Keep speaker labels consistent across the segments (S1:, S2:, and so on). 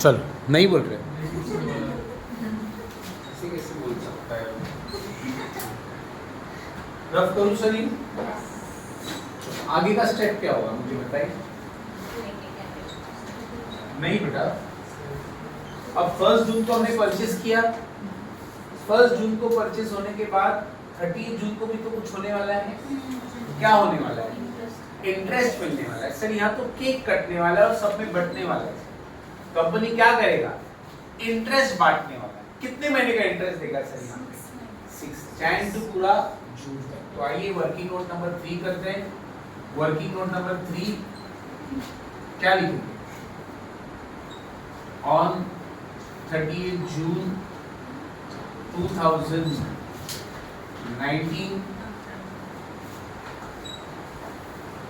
S1: चलो नहीं बोल रहे।
S2: ऐसे कैसे बोल सकता है? रफ करूं सर ये? आगे का स्टेप क्या होगा मुझे बताइए। नहीं बेटा, अब 1 जून को हमने परचेस किया। 1 जून को परचेस होने के बाद 30 जून को भी तो कुछ होने वाला है। क्या होने वाला है? इंटरेस्ट मिलने वाला है सर। यहाँ तो केक कटने वाला है और सब में बंटने वाला है। कंपनी क्या करेगा? इंटरेस्ट बांटने वाला है। कितने महीने का इंटरेस्ट देगा सर यहाँ पे? 6 जैन टू पूरा जून तक। तो आइए वर्किंग नोट नंबर 3 करते हैं। वर्किंग नोट नंबर 3 क्या लिखेंगे? ऑन 30 जून 2019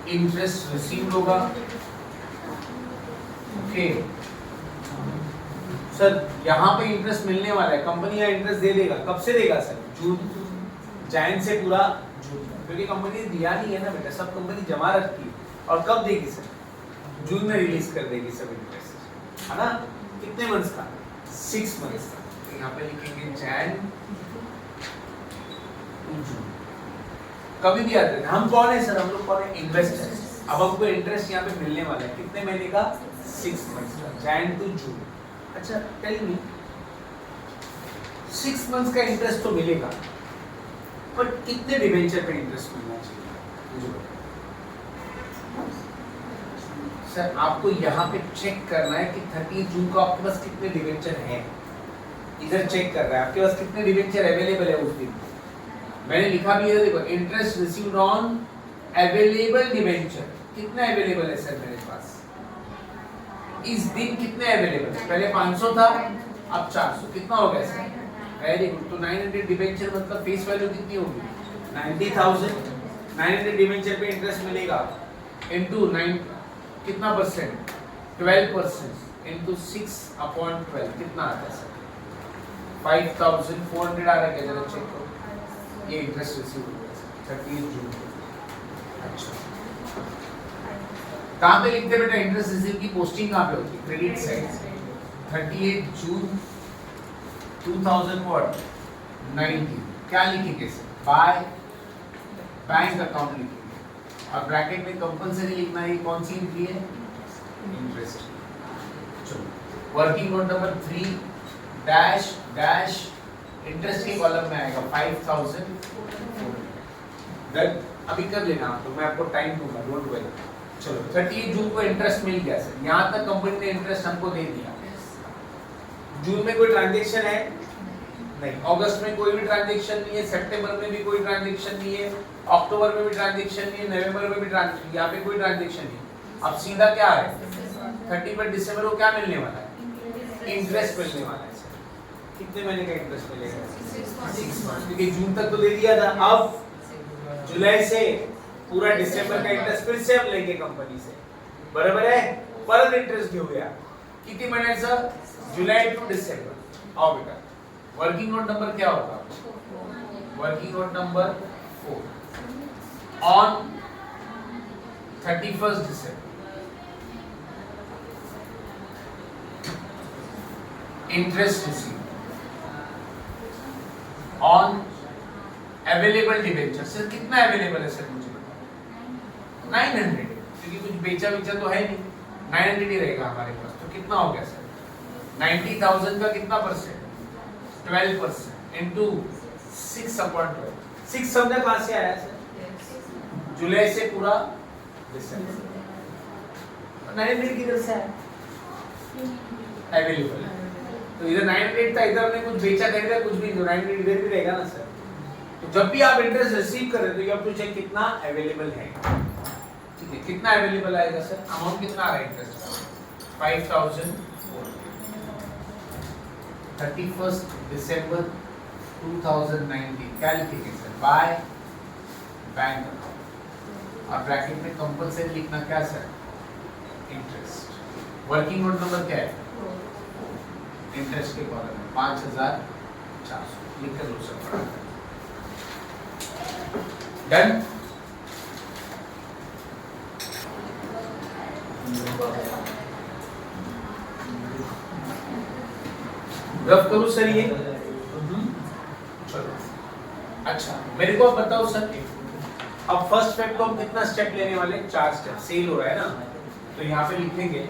S2: इंटरेस्ट रिसीव्ड होगा। ओके सर, यहाँ पे इंटरेस्ट मिलने वाला है। कंपनी का इंटरेस्ट दे देगा। कब से देगा सर? जून, जैन से पूरा जून, क्योंकि कंपनी ने दिया नहीं है ना बेटा, सब कंपनी जमा रखती है। और कब देगी सर? जून में रिलीज कर देगी सब इंटरेस्ट, है ना? कितने मंथ्स का? 6 मंथ्स का। तो यहाँ पे लिखेंगे जैन टू जून। कभी भी आते हैं हम कौन है सर? हम लोग कौन है? इन्वेस्टर। अब हमको इंटरेस्ट यहाँ पे मिलने वाला है। कितने महीने का? 6 मंथ्स का, जैन टू जून। अच्छा टेल मी, 6 मंथ्स का इंटरेस्ट तो मिलेगा, पर कितने डिवेंचर पे इंटरेस्ट मिलना चाहिए मुझे बताइए सर। आपको यहाँ पे चेक करना है कि 30 जून को आपके पास कितने डिवेंचर हैं। इधर चेक कर रहा है आपके पास कितने डिवेंचर अवेलेबल है उस दिन। मैंने लिखा भी है, देखो, interest received on available debenture. कितना अवेलेबल है सर मेरे पास इस दिन? कितने अवेलेबल है? पहले 500 था, अब 400। कितना हो गया सर? Very good. तो 900 डिवेंचर मतलब फेस वैल्यू कितनी होगी? 90,000। 900 डिवेंचर पे इंटरेस्ट मिलेगा इनटू 9 कितना परसेंट? 12% इनटू 6/12 कितना आता है सर? 5,400 आ रहा है क्या? जरा चेक करो। ये इंटरेस्ट रिसीव हो गया 30 जून को। अच्छा, कहाँ पे लिखते बेटा इंटरेस्ट रिसीव की पोस्टिंग? कहाँ पे होती है? Credit side. 38 जून 2019 क्या लिखेंगे सर? बाय बैंक अकाउंट लिखेंगे और ब्रैकेट में कंपलसरी लिखना है कौन सी एंट्री है? इंटरेस्ट। चलो working note number 3 dash dash interest के कॉलम में आएगा 5,000। अभी कर लेना आप, तो मैं आपको टाइम दूंगा, डोंट वरी। चलो 30 जून को इंटरेस्ट मिल गया सर। यहाँ तक कंपनी ने इंटरेस्ट हमको दे दिया। जून में कोई ट्रांजैक्शन है नहीं, अगस्त में कोई भी ट्रांजैक्शन नहीं है, सितंबर में भी कोई ट्रांजैक्शन नहीं है, अक्टूबर में भी ट्रांजैक्शन नहीं है, नवंबर में भी ट्रांजैक्शन, यहाँ पे कोई ट्रांजैक्शन नहीं। अब सीधा क्या है? 31 दिसंबर को क्या मिलने वाला है? इंटरेस्ट मिलने वाला है सर। कितने महीने का इंटरेस्ट मिलेगा? 6 मंथ, क्योंकि जून तक तो दे दिया था। अब जुलाई से पूरा दिसंबर का इंटरेस्ट फिर से हम लेंगे कंपनी से, बराबर है? पर इंटरेस्ट हो गया कितने महीने सर? जुलाई टू दिसंबर। आओ बेटा, वर्किंग नोट नंबर क्या होगा? Working note number 4 on 31 December interest receive on available debenture. Sir कितना अवेलेबल है सर मुझे बताओ? 900, क्योंकि कुछ बेचा बेचा तो है नहीं, 900 ही रहेगा हमारे पास। तो कितना हो गया सर? 90,000 का कितना परसेंट? 12% इनटू 6/12। 6 समझा कहाँ से आया सर? जुलाई से पूरा दिसंबर। 900 किधर से आया? अवेलेबल है। तो इधर 900 था, इधर हमने कुछ बेचा खरीदा, कुछ भी, 900 इधर भी रहेगा ना सर। तो जब भी आप इंटरेस्ट रिसीव कर रहे हो तो यू हैव टू चेक कितना अवेलेबल है। ठीक है, कितना अवेलेबल आएगा सर? अमाउंट कितना आ रहा है इंटरेस्ट का? 5,000। 31 दिसंबर 2019 क्या लिखेंगे सर? बाय बैंक अकाउंट और ब्रैकेट में कंपलसरी लिखना क्या sir? Interest. Working note number क्या है? इंटरेस्ट के कॉलम में 5,400 लिख कर लो सर। डन। रफ करूं सर ये? चलो अच्छा मेरे को अब बताओ सर, अब फर्स्ट फेब को हम कितना स्टेप लेने वाले? 4 स्टेप। सेल हो रहा है ना, तो यहाँ पे लिखेंगे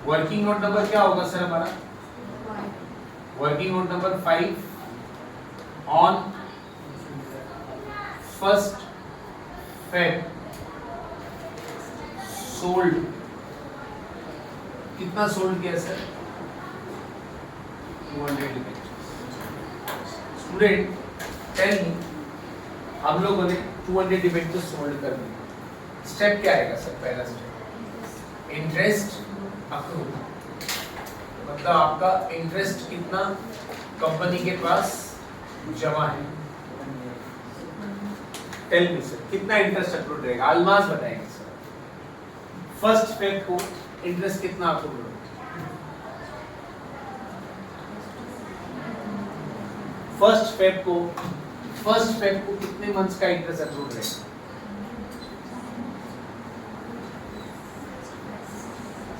S2: वर्किंग नोट नंबर क्या होगा सर हमारा? Working note number 5 on first Feb sold. कितना सोल्ड किया sir? 200 debentures. Student tell me, हम लोगों ने 200 डिबेंचर्स सोल्ड कर दिए। स्टेप क्या आएगा सर? पहला स्टेप इंटरेस्ट अक्रूड, मतलब आपका इंटरेस्ट कितना कंपनी के पास जमा है। टेल मी सर, कितना इंटरेस्ट अक्रूड रहेगा? अलमास बताएंगे सर। फर्स्ट फेब को इंटरेस्ट कितना अक्रूड रहेगा? फर्स्ट फेब को कितने मंथ्स का इंटरेस्ट अक्रूड रहेगा?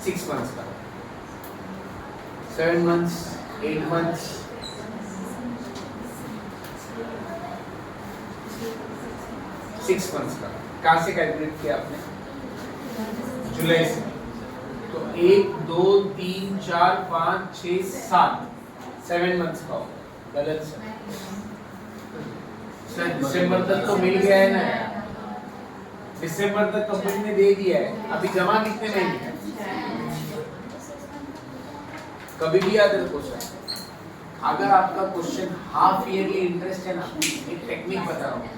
S2: 6 मंथ्स का, 7 मंथ्स, 8 मंथ्स, 6 मंथ्स का। कहां से कैलकुलेट किया आपने? जुलाई से। तो 1 2 3 4 5 6 7 7 मंथ्स का होगा। गलत सर, दिसंबर तक तो मिल गया है ना यार, दिसंबर तक कंपनी ने दे दिया है, अभी जमा कितने महीने है? कभी भी याद रखो सर, अगर आपका क्वेश्चन हाफ ईयरली इंटरेस्ट है ना, एक टेक्निक बता रहा हूँ,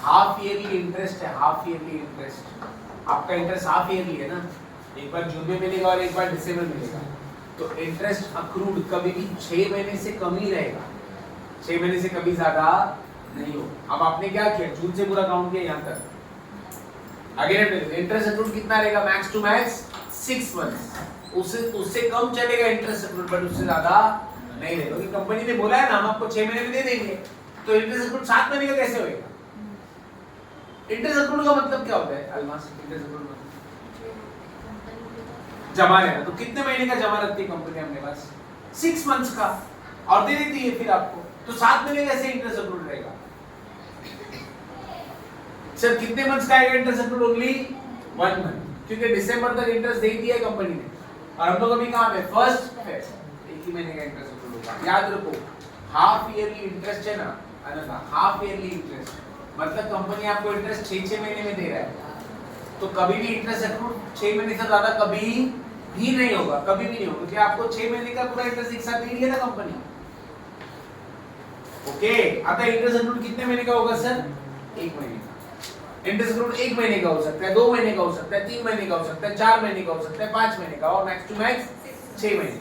S2: हाफ ईयरली इंटरेस्ट है, हाफ ईयरली इंटरेस्ट, आपका इंटरेस्ट हाफ ईयरली है ना, एक बार जून में मिलेगा और एक बार दिसंबर मिलेगा, तो इंटरेस्ट अक्रूड कभी भी 6 महीने से कम ही रहेगा, 6 महीने से कभी ज्यादा नहीं हो। अब आपने क्या किया? जून से पूरा काउंट किया यहाँ तक। अगेन इंटरेस्ट अक्रूड कितना रहेगा? मैक्स टू मैक्स 6 मंथ्स, उससे कम चलेगा इंटरेस्ट अक्रूड, बट उससे ज्यादा नहीं रहेगा, क्योंकि कंपनी ने बोला है ना हम आपको 6 महीने में दे देंगे, तो इंटरेस्ट अक्रूड 7 महीने का कैसे होएगा? इंटरेस्ट अक्रूड का मतलब क्या होता है? अलमास इंटरेस्ट अक्रूड जमा रहना, तो कितने महीने का जमा रखती है कंपनी अपने पास? 6 मंथ्स का, और दे देती है फिर आपको, तो 7 महीने कैसे इंटरेस्ट अक्रूड रहेगा? सर कितने मंथ्स का आएगा इंटरेस्ट अक्रूड? ओनली 1 मंथ, क्योंकि दिसंबर तक इंटरेस्ट दे दिया है कंपनी ने, और हम लोग अभी कहां पे? फर्स्ट फेब, एक ही महीने का इंटरेस्ट अक्रूड होगा। याद रखो, हाफ ईयरली इंटरेस्ट है ना, अनथा हाफ ईयरली इंटरेस्ट मतलब कंपनी आपको इंटरेस्ट 6 महीने में दे रहा है, तो कभी भी इंटरेस्ट अक्रूड 6 महीने से ज्यादा कभी भी नहीं होगा, कभी भी नहीं होगा, क्योंकि आपको 6 महीने का पूरा इंटरेस्ट एक साथ दे दिया था कंपनी। ओके, आता इंटरेस्ट अक्रूड कितने महीने का होगा सर? 1 महीने का। इंटरेस्ट अक्रूड 1 महीने का हो सकता है, 2 महीने का हो सकता है, 3 महीने का हो सकता है, 4 महीने का हो सकता है, 5 महीने का, और मैक्स टू मैक्स 6 महीने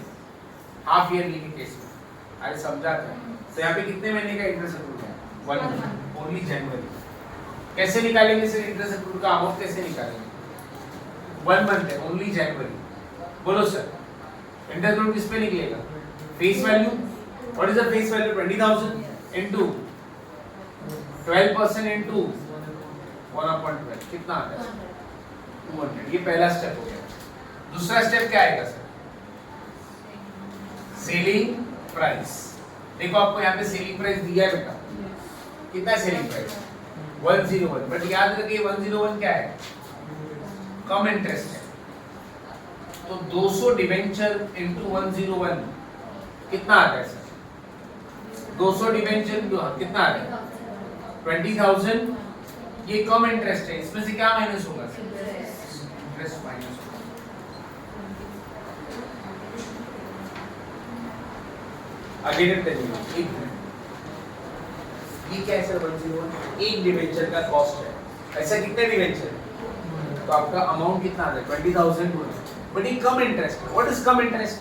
S2: हाफ ईयरली के केस में। अरे समझा था? तो यहाँ पे कितने महीने का इंटरेस्ट अक्रूड है? 1 मंथ, ओनली जनवरी। कैसे निकालेंगे सर इंटरेस्ट अक्रूड का अमाउंट? कैसे निकालेंगे? 1 मंथ है, ओनली जनवरी। बोलो सर, इंटरेस्ट अक्रूड किस पे निकलेगा? Face value. What is the face value? 20,000 into 12% into 1/12 कितना आता है? 200। ये पहला स्टेप हो गया। दूसरा स्टेप क्या आएगा सर? Selling price. देखो आपको यहाँ पे सेलिंग प्राइस दिया है बेटा, कितना सेलिंग प्राइस? 101, बट याद रखिए 101 क्या है? कम इंटरेस्ट है, तो 200 डिबेंचर इनटू 101 कितना आता है सर? 200 डिबेंचर कितना आता है? 20,000। ये कम इंटरेस्ट है, इसमें से क्या माइनस होगा सर? इंटरेस्ट माइनस होगा। अगेन टेलिंग, एक मिनट, ये क्या है सर? 101 एक डिबेंचर का कॉस्ट है, ऐसा कितने डिबेंचर? तो आपका अमाउंट कितना आता है? 20,000, बट ये कम इंटरेस्ट है। What is come interest?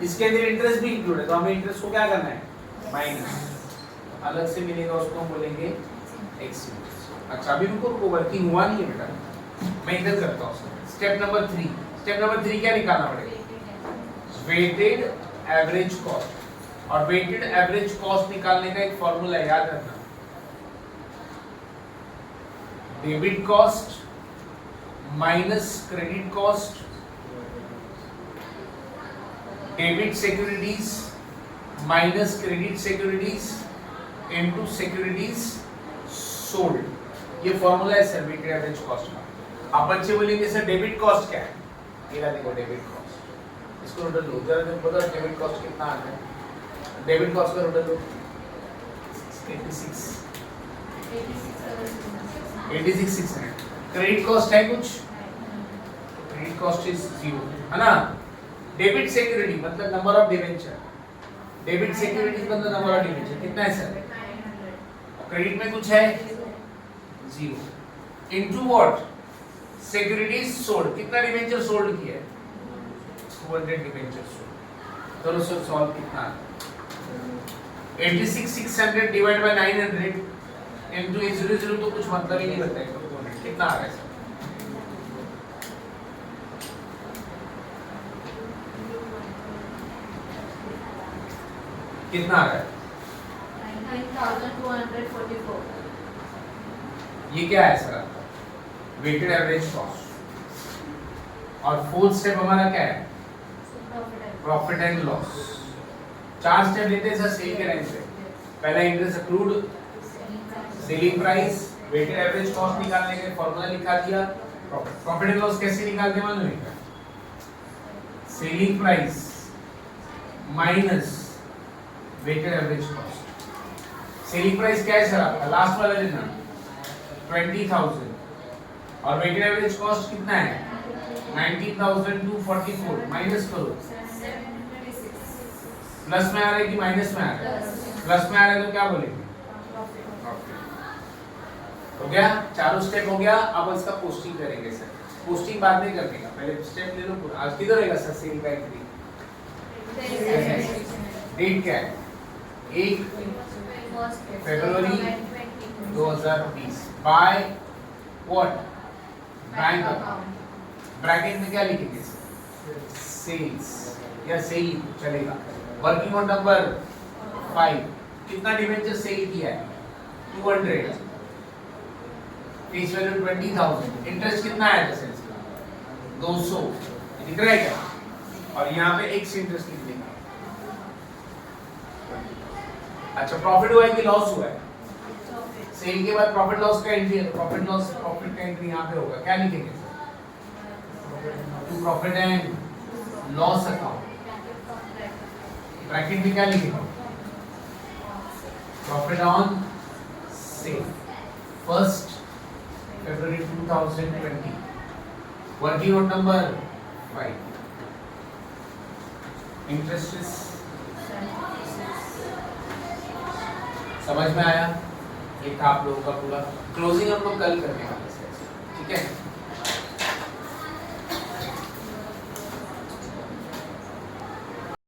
S2: इसके अंदर इंटरेस्ट भी इंक्लूड है, तो हमें इंटरेस्ट को क्या करना है? माइनस, अलग से मिलेगा, उसको हम बोलेंगे एक्सपेंस। अच्छा अभी रुको, वर्किंग हुआ नहीं है बेटा, मैं इधर करता हूँ। स्टेप नंबर 3, स्टेप नंबर 3 क्या निकालना पड़ेगा? वेटेड एवरेज कॉस्ट, और वेटेड एवरेज कॉस्ट निकालने का एक फॉर्मूला याद रखना, debit cost minus credit cost debit securities minus credit securities into securities sold, ये फॉर्मूला है सर वेटेड एवरेज कॉस्ट का। आप बच्चे बोलेंगे सर डेबिट कॉस्ट क्या है, ये देखो डेबिट कॉस्ट, इसको रूट लो जरा, देखो बताओ डेबिट कॉस्ट कितना आता है, डेबिट कॉस्ट का रूट लो 86,600। क्रेडिट कॉस्ट है कुछ, क्रेडिट कॉस्ट इज 0 है ना। डेबिट सिक्योरिटी मतलब number of debenture, debit securities मतलब नंबर ऑफ डिबेंचर कितना है सर, क्रेडिट में कुछ है 0 इनटू व्हाट सिक्योरिटीज सोल्ड, कितना डिबेंचर सोल्ड किया है 200 डिबेंचर सोल्ड। चलो सर सॉल्व कितना आता है, 86,600 डिवाइड बाय 900 इनटू 0 तो कुछ मतलब ही नहीं बनता है, कितना आ रहा है सर, कितना आ रहा है
S1: 9244।
S2: ये क्या है सर आपका वेटेड एवरेज कॉस्ट, और फोर्थ स्टेप हमारा क्या है प्रॉफिट एंड लॉस। 4 स्टेप लेते हैं सर सेल के टाइम पे, पहला interest accrued, selling price, weighted average cost निकालने के फॉर्मूला लिखा दिया, प्रॉफिट एंड लॉस कैसे निकालते हैं मालूम है क्या, selling price minus weighted average cost. Selling price क्या है सर आपका लास्ट वाला लेना 20,000 और वेटेड एवरेज कॉस्ट कितना है 19,244, माइनस करो, प्लस में आ रहा है कि माइनस में आ रहा है, प्लस में आ रहा है तो क्या बोलेंगे हो गया, चारों स्टेप हो गया। अब इसका पोस्टिंग करेंगे सर, पोस्टिंग बाद में करने का, पहले स्टेप ले लो पूरा। आज किधर रहेगा सर सेल का एंट्री, डेट क्या है 1 फरवरी 2020 by what bank account, bracket में क्या लिखेंगे सेल्स या सेल चलेगा। वर्किंग ऑन नंबर 5 कितना डिबेंचर सेल किया है 200, फेस वैल्यू 20,000, इंटरेस्ट कितना आया था सेल्स का 200, दिख रहा है क्या, और यहाँ पे एक्स इंटरेस्ट लिख देंगे। अच्छा प्रॉफिट हुआ है कि लॉस हुआ है, सेल के बाद प्रॉफिट लॉस का एंट्री है, तो प्रॉफिट लॉस प्रॉफिट का एंट्री यहाँ पे होगा, क्या लिखेंगे to profit and loss account, bracket में क्या लिखेंगे profit on sale 1st February 2020, working note number 5, interest समझ में आया, ये था आप लोगों का पूरा। क्लोजिंग हम लोग कल करने वाले हैं, ठीक है।